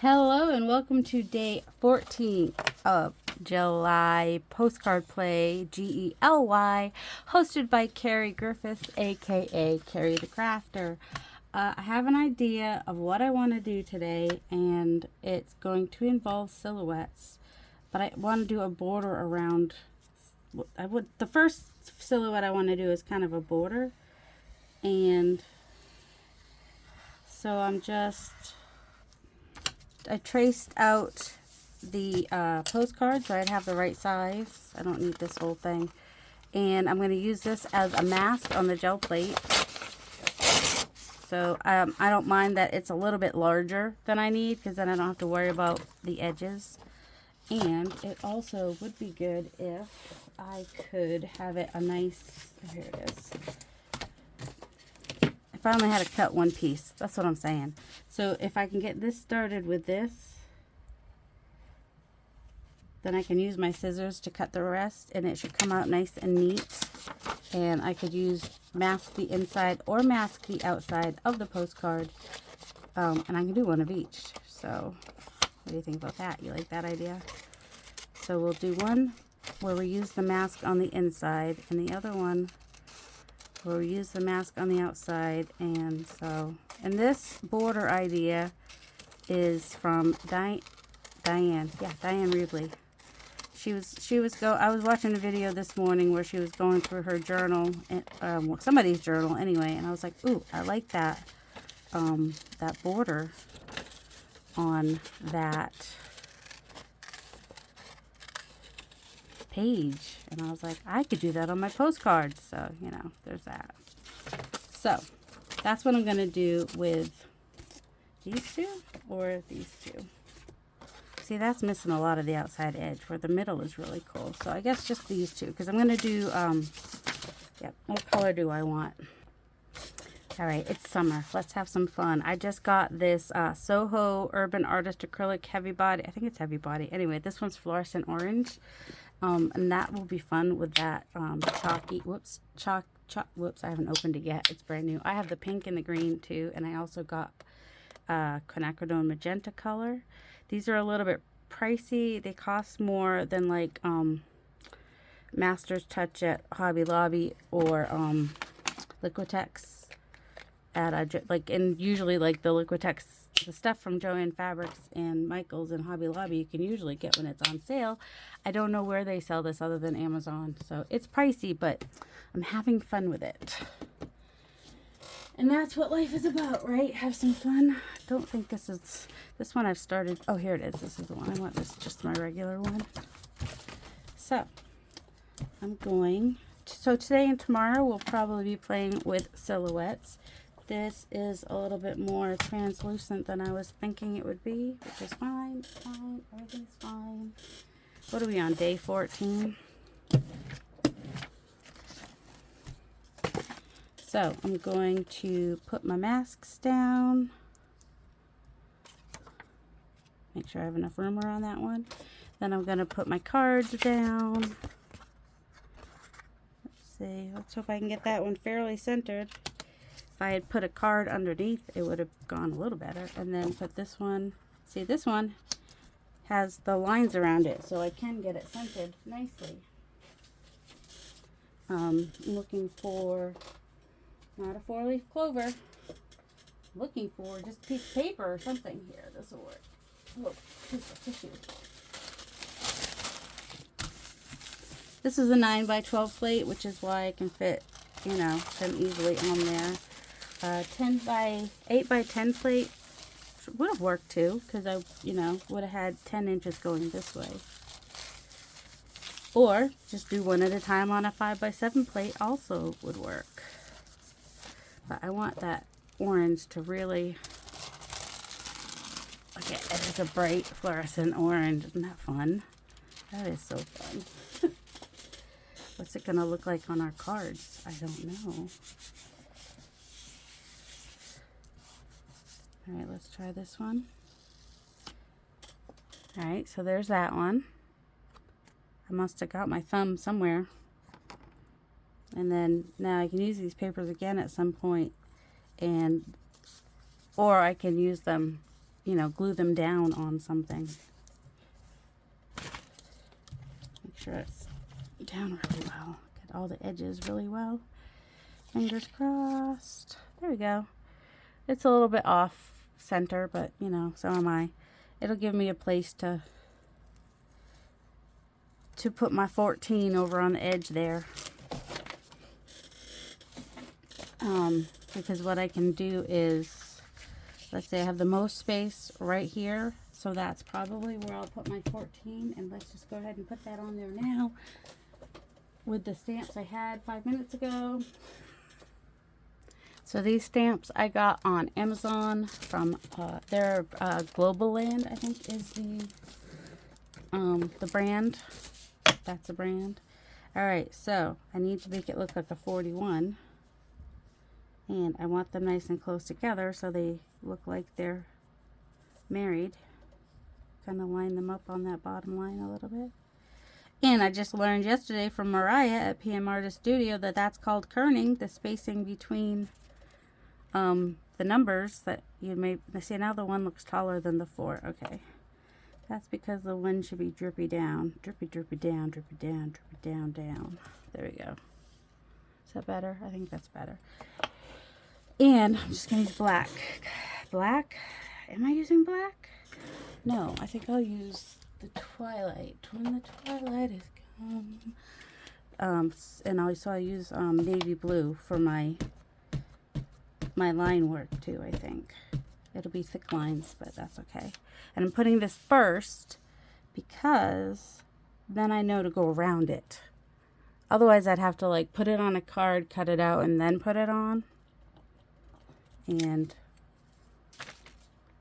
Hello and welcome to day 14 of July Postcard Play, Gely, hosted by Carrie Griffiths, aka Carrie the Crafter. I have an idea of what I want to do today, and it's going to involve silhouettes, but I want to do a border around. The first silhouette I want to do is kind of a border, and so I traced out the postcard so I'd have the right size. I don't need this whole thing. And I'm going to use this as a mask on the gel plate. So I don't mind that it's a little bit larger than I need, because then I don't have to worry about the edges. And it also would be good if I could have it a nice, here it is. I only had to cut one piece. That's what I'm saying. So if I can get this started with this, then I can use my scissors to cut the rest, and it should come out nice and neat. And I could mask the inside or mask the outside of the postcard. And I can do one of each. So what do you think about that? You like that idea? So we'll do one where we use the mask on the inside, and the other one where we use the mask on the outside. And this border idea is from Diane Reedley. I was watching a video this morning where she was going through her journal, somebody's journal anyway, and I was like, ooh, I like that that border on that page. And I was like, I could do that on my postcards. So, there's that. So, that's what I'm going to do with these two or these two. See, that's missing a lot of the outside edge, where the middle is really cool. So, I guess just these two, because I'm going to do, what color do I want? All right, it's summer. Let's have some fun. I just got this Soho Urban Artist Acrylic Heavy Body. I think it's Heavy Body. Anyway, this one's fluorescent orange. And that will be fun with that I haven't opened it yet. It's brand new. I have the pink and the green too, and I also got quinacridone magenta color. These are a little bit pricey. They cost more than like Master's Touch at Hobby Lobby or Liquitex usually like the Liquitex, the stuff from Joann Fabrics and Michaels and Hobby Lobby, you can usually get when it's on sale. I don't know where they sell this other than Amazon, so it's pricey, but I'm having fun with it. And that's what life is about, right? Have some fun. I don't think this one I've started. Oh, here it is. This is the one I want. This is just my regular one. So so today and tomorrow we'll probably be playing with silhouettes. This is a little bit more translucent than I was thinking it would be, which is fine. It's fine. Everything's fine. What are we on? Day 14? So I'm going to put my masks down. Make sure I have enough room around that one. Then I'm going to put my cards down. Let's see. Let's hope I can get that one fairly centered. If I had put a card underneath, it would have gone a little better. And then put this one. See, this one has the lines around it, so I can get it centered nicely. I'm looking for not a 4-leaf clover. I'm looking for just a piece of paper or something here. This will work. Oh, piece of tissue. This is a 9x12 plate, which is why I can fit, them easily on there. 8x10 plate would have worked too, because I, would have had 10 inches going this way. Or just do one at a time on a 5x7 plate also would work. But I want that orange to really, look at it, it's a bright fluorescent orange. Isn't that fun? That is so fun. What's it going to look like on our cards? I don't know. Alright, let's try this one. Alright, so there's that one. I must have got my thumb somewhere. And then now I can use these papers again at some point, or I can use them you know, glue them down on something. Make sure it's down really well. Get all the edges really well. Fingers crossed. There we go. It's a little bit off center, but you know, so am I. It'll give me a place to put my 14 over on the edge there. Because what I can do is, let's say I have the most space right here, so that's probably where I'll put my 14, and let's just go ahead and put that on there now with the stamps I had 5 minutes ago. So these stamps I got on Amazon from their Global Land, I think is the brand. That's a brand. Alright, so I need to make it look like a 41. And I want them nice and close together so they look like they're married. Kind of line them up on that bottom line a little bit. And I just learned yesterday from Mariah at PM Artist Studio that that's called kerning, the spacing between the numbers that you may see. Now the 1 looks taller than the 4. Okay. That's because the 1 should be drippy down. Drippy, drippy down, drippy down, drippy down, down. There we go. Is that better? I think that's better. And I'm just going to use black. Black? Am I using black? No, I think I'll use the Twilight. When the Twilight is come. And also I use navy blue for my line work too, I think. It'll be thick lines, but that's okay. And I'm putting this first because then I know to go around it. Otherwise I'd have to like put it on a card, cut it out, and then put it on. And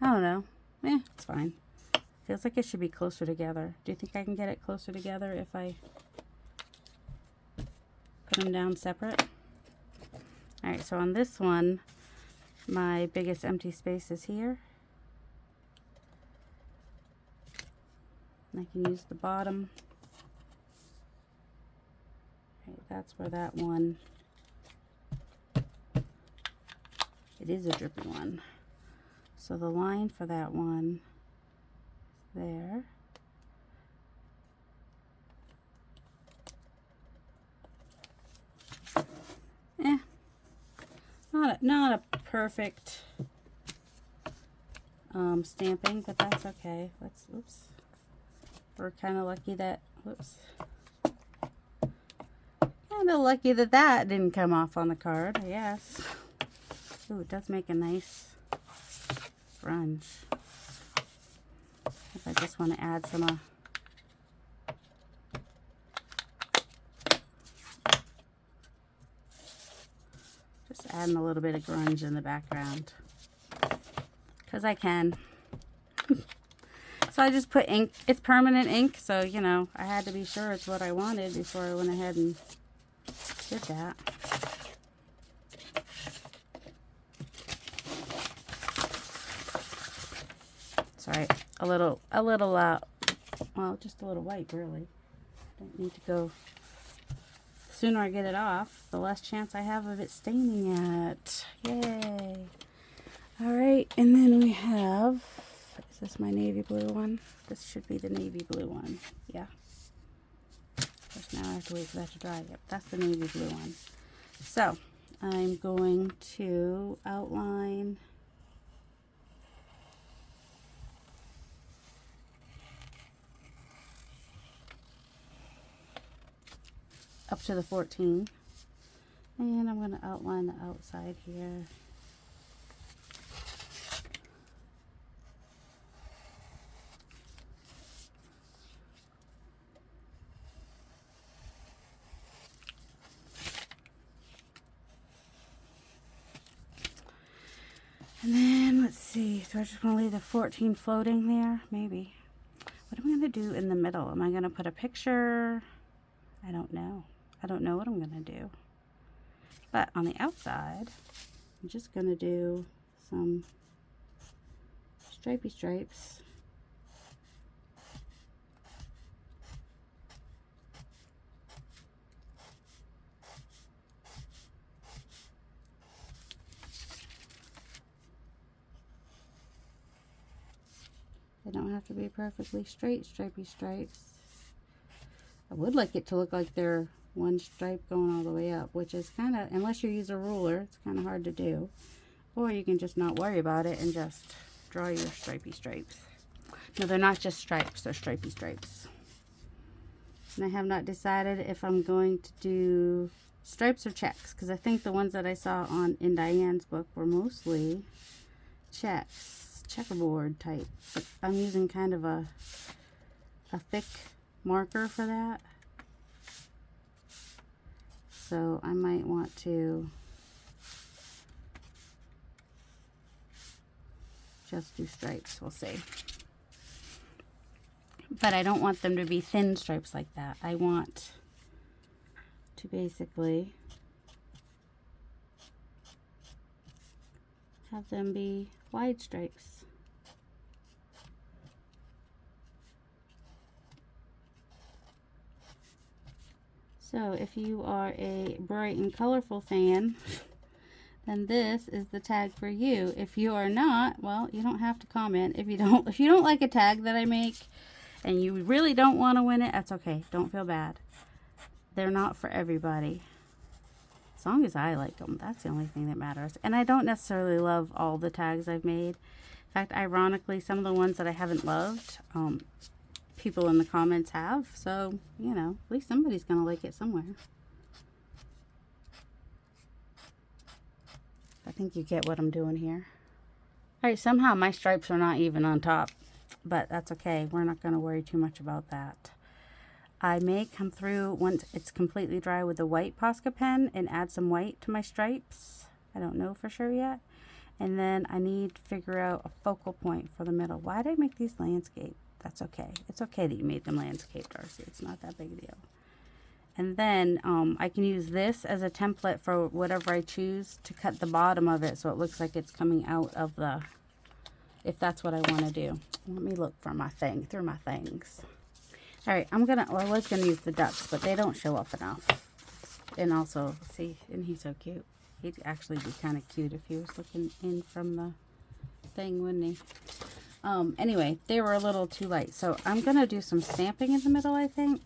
I don't know. It's fine. Feels like it should be closer together. Do you think I can get it closer together if I put them down separate? Alright, so on this one, my biggest empty space is here. And I can use the bottom. Okay, that's where that one, it is a drippy one. So the line for that one is there. Not a perfect stamping, but that's okay. Let's, oops. We're kind of lucky that, whoops. Kind of lucky that that didn't come off on the card, yes. Ooh, it does make a nice grunge. If I just want to add some just adding a little bit of grunge in the background because I can. So I just put ink. It's permanent ink, so you know I had to be sure it's what I wanted before I went ahead and did that. Sorry, a little, well, just a little white, really. Don't need to go. The sooner I get it off, the less chance I have of it staining it. Yay! All right, and then we have. Is this my navy blue one? This should be the navy blue one. Yeah. First, now I have to wait for that to dry. Yep, that's the navy blue one. So I'm going to outline. Up to the 14, and I'm going to outline the outside here. And then let's see, so I just want to leave the 14 floating there, maybe. What am I going to do in the middle? Am I going to put a picture? I don't know. I don't know what I'm going to do. But on the outside, I'm just going to do some stripy stripes. They don't have to be perfectly straight stripy stripes. I would like it to look like they're one stripe going all the way up, which is kind of, unless you use a ruler, it's kind of hard to do. Or you can just not worry about it and just draw your stripy stripes. No, they're not just stripes, they're stripy stripes. And I have not decided if I'm going to do stripes or checks, because I think the ones that I saw in Diane's book were mostly checks, checkerboard type. But I'm using kind of a thick marker for that. So I might want to just do stripes, we'll see. But I don't want them to be thin stripes like that. I want to basically have them be wide stripes. So if you are a bright and colorful fan, then this is the tag for you. If you are not, well, you don't have to comment. If you don't like a tag that I make and you really don't want to win it, that's okay. Don't feel bad. They're not for everybody. As long as I like them, that's the only thing that matters. And I don't necessarily love all the tags I've made. In fact, ironically, some of the ones that I haven't loved, people in the comments have. So, you know, at least somebody's going to like it somewhere. I think you get what I'm doing here. All right, somehow my stripes are not even on top, but that's okay. We're not going to worry too much about that. I may come through once it's completely dry with a white Posca pen and add some white to my stripes. I don't know for sure yet. And then I need to figure out a focal point for the middle. Why did I make these landscape? That's okay. It's okay that you made them landscape, Darcy. It's not that big a deal. And then I can use this as a template for whatever I choose to cut the bottom of it so it looks like it's coming out of the, if that's what I want to do. Let me look for my thing, through my things. All right, I was going to use the ducks, but they don't show up enough. And also, see, isn't he so cute? He'd actually be kind of cute if he was looking in from the thing, wouldn't he? Anyway, they were a little too light. So I'm going to do some stamping in the middle, I think.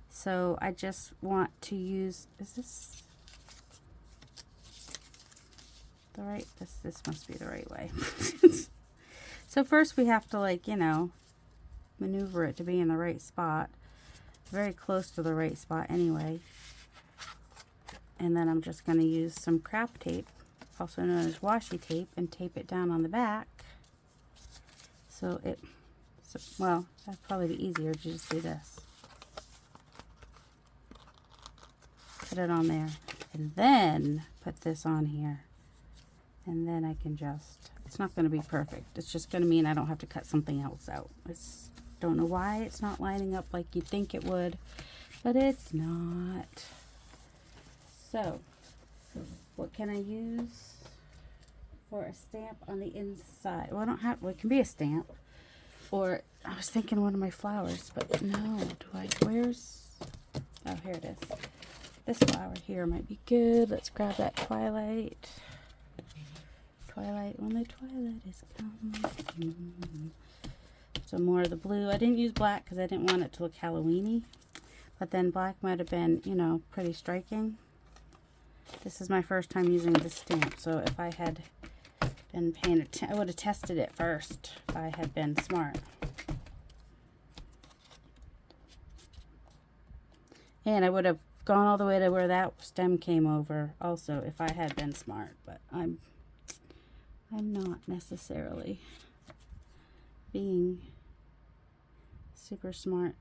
So I just want to use, is this the right, this must be the right way. So first we have to, like, you know, maneuver it to be in the right spot. Very close to the right spot anyway. And then I'm just going to use some craft tape, also known as washi tape, and tape it down on the back. So well, that'd probably be easier to just do this. Put it on there, and then put this on here. And then I can just, it's not going to be perfect. It's just going to mean I don't have to cut something else out. Don't know why it's not lining up like you'd think it would, but it's not. So, what can I use for a stamp on the inside? Well, I don't have, well, it can be a stamp. Or, I was thinking one of my flowers, but no, where's, oh, here it is. This flower here might be good. Let's grab that Twilight. Twilight, when the twilight is come. So more of the blue. I didn't use black because I didn't want it to look Halloween-y. But then black might have been, you know, pretty striking. This is my first time using this stamp. So if I had been paying attention, I would have tested it first if I had been smart. And I would have gone all the way to where that stem came over also if I had been smart. But I'm not necessarily being super smart.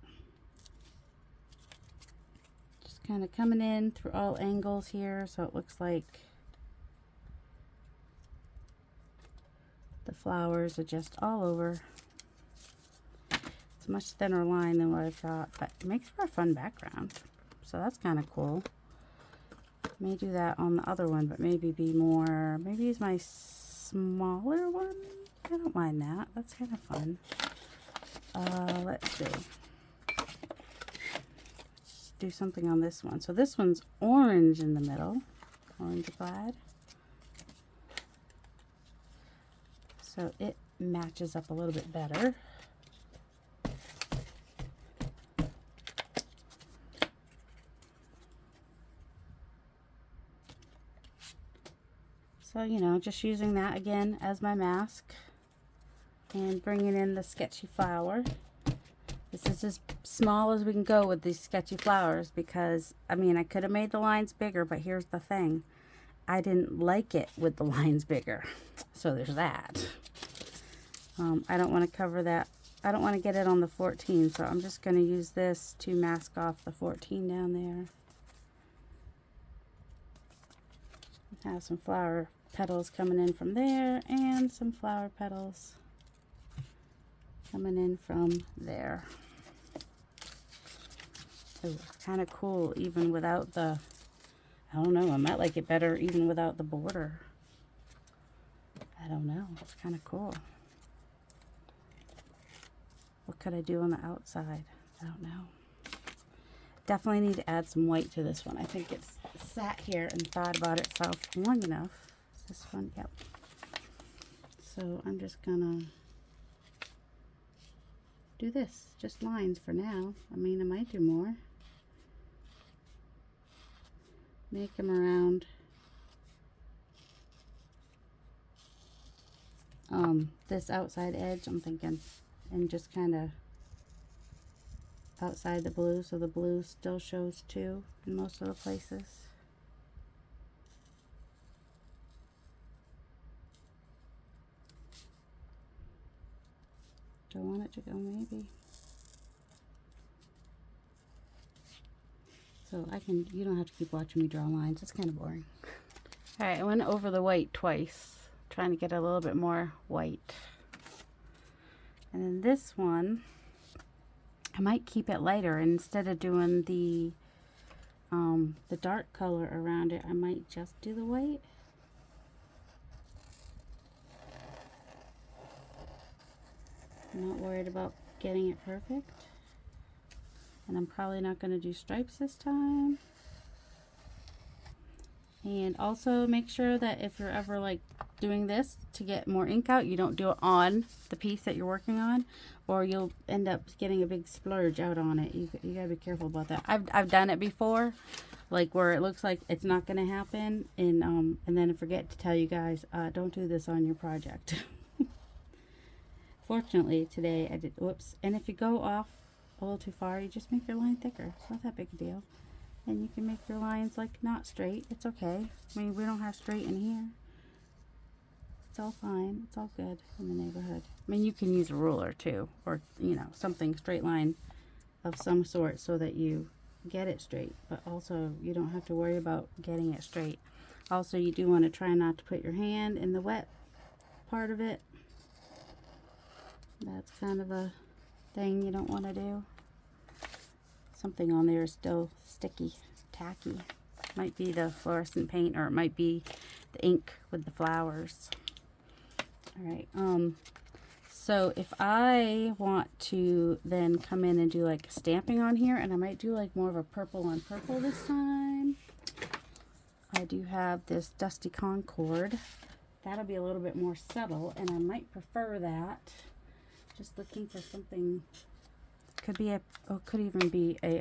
Just kind of coming in through all angles here so it looks like the flowers are just all over. It's a much thinner line than what I've got, but it makes for a fun background. So that's kind of cool. May do that on the other one, but maybe be more, maybe use my smaller one. I don't mind that. That's kind of fun. Let's see. Let's do something on this one. So this one's orange in the middle. Orange glad. So it matches up a little bit better. So, you know, just using that again as my mask and bringing in the sketchy flower. This is as small as we can go with these sketchy flowers because, I mean, I could have made the lines bigger, but here's the thing. I didn't like it with the lines bigger. So there's that. I don't want to cover that. I don't want to get it on the 14, so I'm just going to use this to mask off the 14 down there. Have some flower petals coming in from there and some flower petals coming in from there. Oh, it's kind of cool even without the, I don't know, I might like it better even without the border. I don't know, it's kind of cool. What could I do on the outside? I don't know. Definitely need to add some white to this one. I think it's sat here and thought about itself long enough. Is this one? Yep. So I'm just gonna do this, just lines for now. I mean, I might do more. Make them around this outside edge, I'm thinking, and just kind of outside the blue, so the blue still shows too in most of the places. Do I want it to go? Maybe. So I can, you don't have to keep watching me draw lines. It's kind of boring. All right, I went over the white twice, trying to get a little bit more white. And then this one, I might keep it lighter, and instead of doing the dark color around it, I might just do the white. I'm not worried about getting it perfect. And I'm probably not going to do stripes this time. And also make sure that if you're ever like doing this to get more ink out, you don't do it on the piece that you're working on, or you'll end up getting a big splurge out on it. You gotta be careful about that. I've done it before, like where it looks like it's not gonna happen, and then I forget to tell you guys, don't do this on your project. Fortunately today I did. Whoops. And if you go off a little too far, you just make your line thicker. It's not that big a deal. And you can make your lines like not straight. It's okay. I mean, we don't have straight in here. It's all fine. It's all good in the neighborhood. I mean, you can use a ruler too, or, you know, something straight line of some sort so that you get it straight, but also you don't have to worry about getting it straight. Also, you do want to try not to put your hand in the wet part of it. That's kind of a thing you don't want to do. Something on there is still sticky, tacky. Might be the fluorescent paint, or it might be the ink with the flowers. All right. So if I want to then come in and do like stamping on here, and I might do like more of a purple on purple this time. I do have this Dusty Concord. That'll be a little bit more subtle, and I might prefer that. Just looking for something. Could be a, oh, could even be a,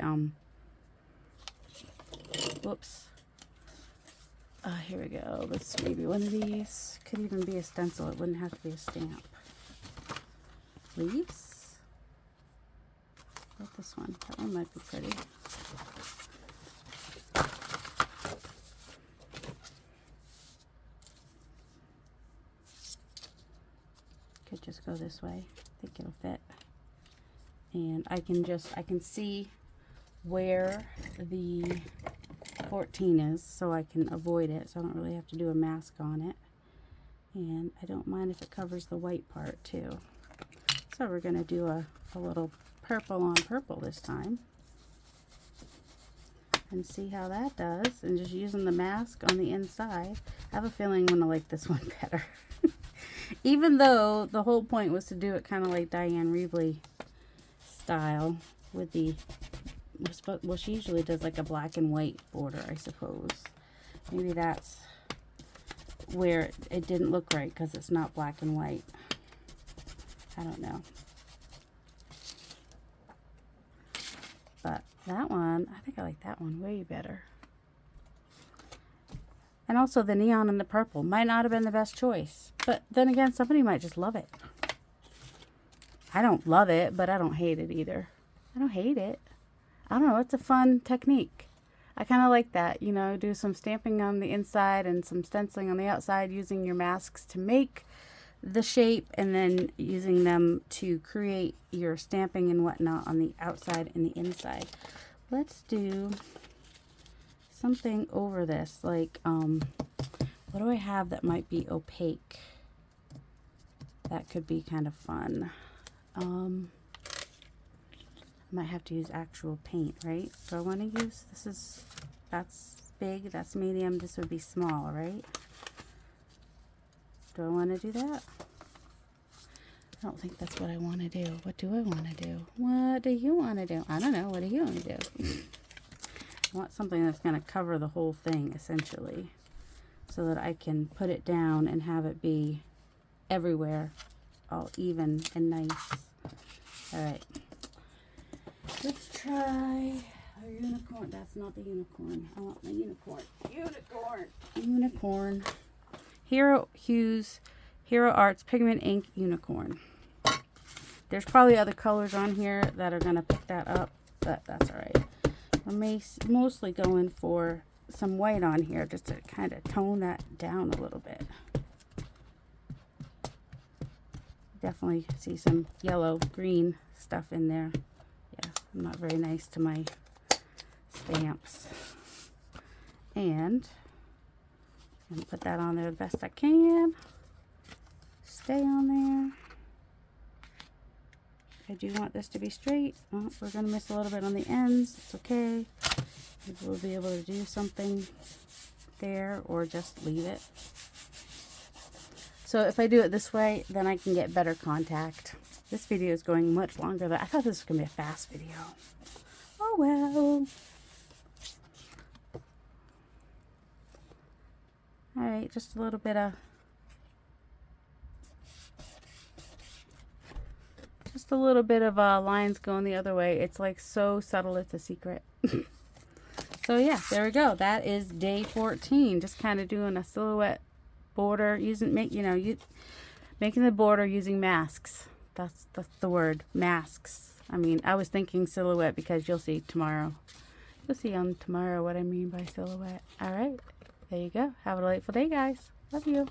whoops. Here we go. Let's maybe one of these. Could even be a stencil. It wouldn't have to be a stamp. Leaves. What this one? That one might be pretty. Could just go this way. I think it'll fit. And I can see where the 14 is, so I can avoid it, so I don't really have to do a mask on it. And I don't mind if it covers the white part too. So we're going to do a little purple on purple this time. And see how that does. And just using the mask on the inside. I have a feeling I'm going to like this one better. Even though the whole point was to do it kind of like Diane Reevely style with the, well, she usually does like a black and white border, I suppose. Maybe that's where it didn't look right, because it's not black and white. I don't know. But that one, I think I like that one way better. And also the neon and the purple might not have been the best choice. But then again, somebody might just love it. I don't love it, but I don't hate it either. I don't hate it. I don't know. It's a fun technique. I kind of like that. You know, do some stamping on the inside and some stenciling on the outside using your masks to make the shape and then using them to create your stamping and whatnot on the outside and the inside. Let's do something over this. Like, what do I have that might be opaque? That could be kind of fun. Might have to use actual paint, right? So I want to use, that's big, that's medium, this would be small, right? Do I want to do that? I don't think that's what I want to do. What do I want to do? What do you want to do? I don't know. What do you want to do? I want something that's going to cover the whole thing, essentially, so that I can put it down and have it be everywhere, all even and nice. All right. Let's try a unicorn. That's not the unicorn. I want the unicorn. Unicorn. Hero Hues, Hero Arts Pigment Ink Unicorn. There's probably other colors on here that are going to pick that up, but that's all right. I'm mostly going for some white on here just to kind of tone that down a little bit. Definitely see some yellow, green stuff in there. Yeah, I'm not very nice to my stamps. And I'm going to put that on there the best I can. Stay on there. I do want this to be straight. Oh, we're going to miss a little bit on the ends. It's okay. Maybe we'll be able to do something there or just leave it. So if I do it this way, then I can get better contact. This video is going much longer than I thought. This was going to be a fast video. Oh well. All right, just a little bit of lines going the other way. It's like so subtle, it's a secret. So yeah, there we go. That is day 14. Just kind of doing a silhouette border, making the border using masks. That's the word, masks. I mean, I was thinking silhouette because you'll see tomorrow. You'll see on tomorrow what I mean by silhouette. All right, there you go. Have a delightful day, guys. Love you.